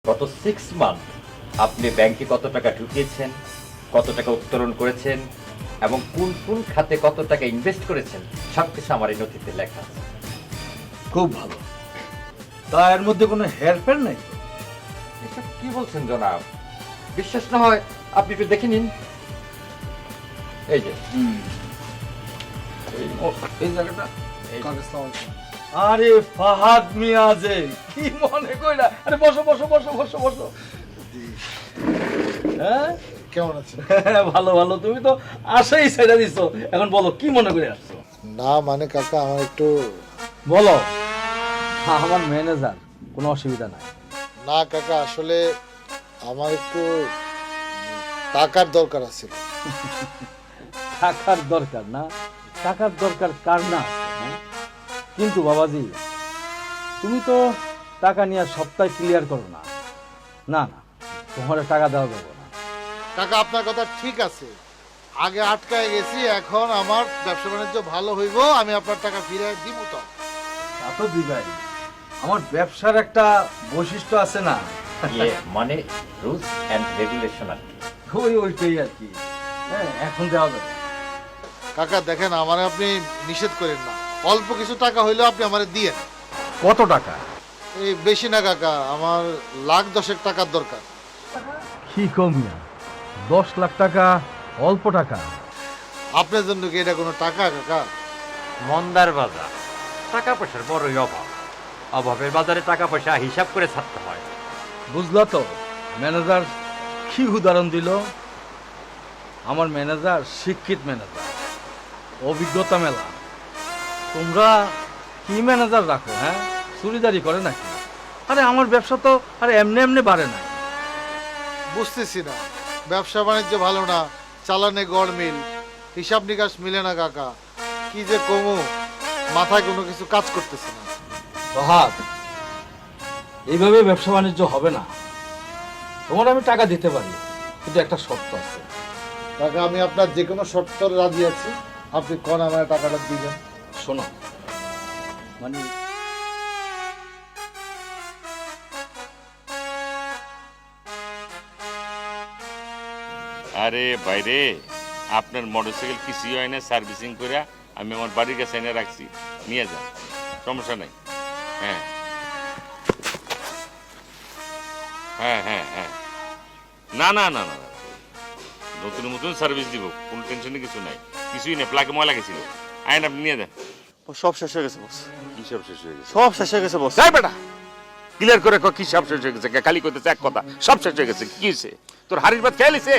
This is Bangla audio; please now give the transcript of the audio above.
গত 6 মান্থ আপনি ব্যাংকে কত টাকা ঢুকিয়েছেন, কত টাকা উত্তোলন করেছেন এবং কোন কোন খাতে কত টাকা ইনভেস্ট করেছেন সবকিছু আমার এই নথিতে লেখা আছে। খুব ভালো। তা এর মধ্যে কোনো হেরফের নাই তো? এসব কি বলছেন জনাব? বিশ্বাস না হয় আপনি একটু দেখে নিন। এই যে এই জায়গাটা। এই যে। আরে ফাহাদ মিয়া যে কি মনে কইরা, আরে বসো বসো বসো বসো বসো। হ্যাঁ কেমন আছেন? ভালো ভালো, তুমি তো আশাই ছেড়ে দিছো, এখন বলো কি মনে করে আসছো? না মানে কাকা আমার একটু বলো। হ্যাঁ, আমার ম্যানেজার, কোনো অসুবিধা নাই। না কাকা আসলে আমার একটু টাকার দরকার আছে। টাকার দরকার না? টাকার দরকার কার না আছে, হ্যাঁ? কিন্তু বাবাজি, তুমি তো টাকা নিয়ে সপ্তাহে ক্লিয়ার করো না। না না, তোমার টাকা দেওয়া যাবে না। কাকা আপনার কথা ঠিক আছে, আগে আটকায় গেছি, এখন আমার ব্যবসা বাণিজ্য ভালো হইব, আমি আপনার টাকা ফিরে দিব। তো তা তো দিবাই, আমার ব্যবসার একটা বৈশিষ্ট্য আছে না? ইয়ে মানে রুলস এন্ড রেগুলেশন আর কি। ওইটাই আর কি। হ্যাঁ, এখন দেওয়া যাবে। কাকা দেখেন, আমার আপনি নিষেধ করেন না, অল্প কিছু টাকা হইলেও আপনি আমারে দিয়েন। কত টাকা? এই বেশি না কাকা, আমার লাখ 10 টাকার দরকার। কি কমিয়া? 10 লাখ টাকা অল্প টাকা? আপনার জন্য কি এটা কোনো টাকা কাকা? মন্দার বাজার, টাকা পয়সার বড়ই অভাব। অভাবের বাজারে টাকা পয়সা হিসাব করে ছাড়তে হয়। বুঝলা তো ম্যানেজার কি উদাহরণ দিল? আমার ম্যানেজার শিক্ষিত ম্যানেজার, অভিজ্ঞতা মেলা। তোমরা কি ম্যানেজার রাখো? হ্যাঁ, চুরিদারি করে নাকি? আরে আমার ব্যবসা তো আরে এমনি এমনি বাড়ে নাই। বুঝতেছি না, ব্যবসা বাণিজ্য ভালো না, চালানে গড়মিল, হিসাব নিকাশ মিলে না কাকা, কি যে কমু, মাথায় কোনো কিছু কাজ করতেছে না। প্রহাত, এইভাবে ব্যবসা বাণিজ্য হবে না। তোমার আমি টাকা দিতে পারি, কিন্তু একটা শর্ত আছে। কাকা আমি আপনার যে কোনো শর্ত রাজি আছি, আপনি কোন আমার টাকাটা দিবেন। শোনো, মানে আরে বাইরে আপনার মোটরসাইকেল কিছুই হয় না, সার্ভিসিং করে আমি আমার বাড়ির কাছে এনে রাখছি, নিয়ে যান, সমস্যা নাই। হ্যাঁ হ্যাঁ হ্যাঁ হ্যাঁ, না না না না, নতুন নতুন সার্ভিস দিব, কোনো টেনশনে কিছু নাই, কিছুই নেই, প্লাকে ময়লা গেছিল, আইন আপনি নিয়ে যান। সব শেষ হয়ে গেছে বস, কি সব শেষ হয়ে গেছে? সব শেষ হয়ে গেছে বস। যাই বেটা, ক্লিয়ার করে কি সব শেষ হয়ে গেছে? খালি করতেছে এক কথা, সব শেষ হয়ে গেছে। কি হয়েছে? তোর হাড়ির ভাত খেয়ে লিছে?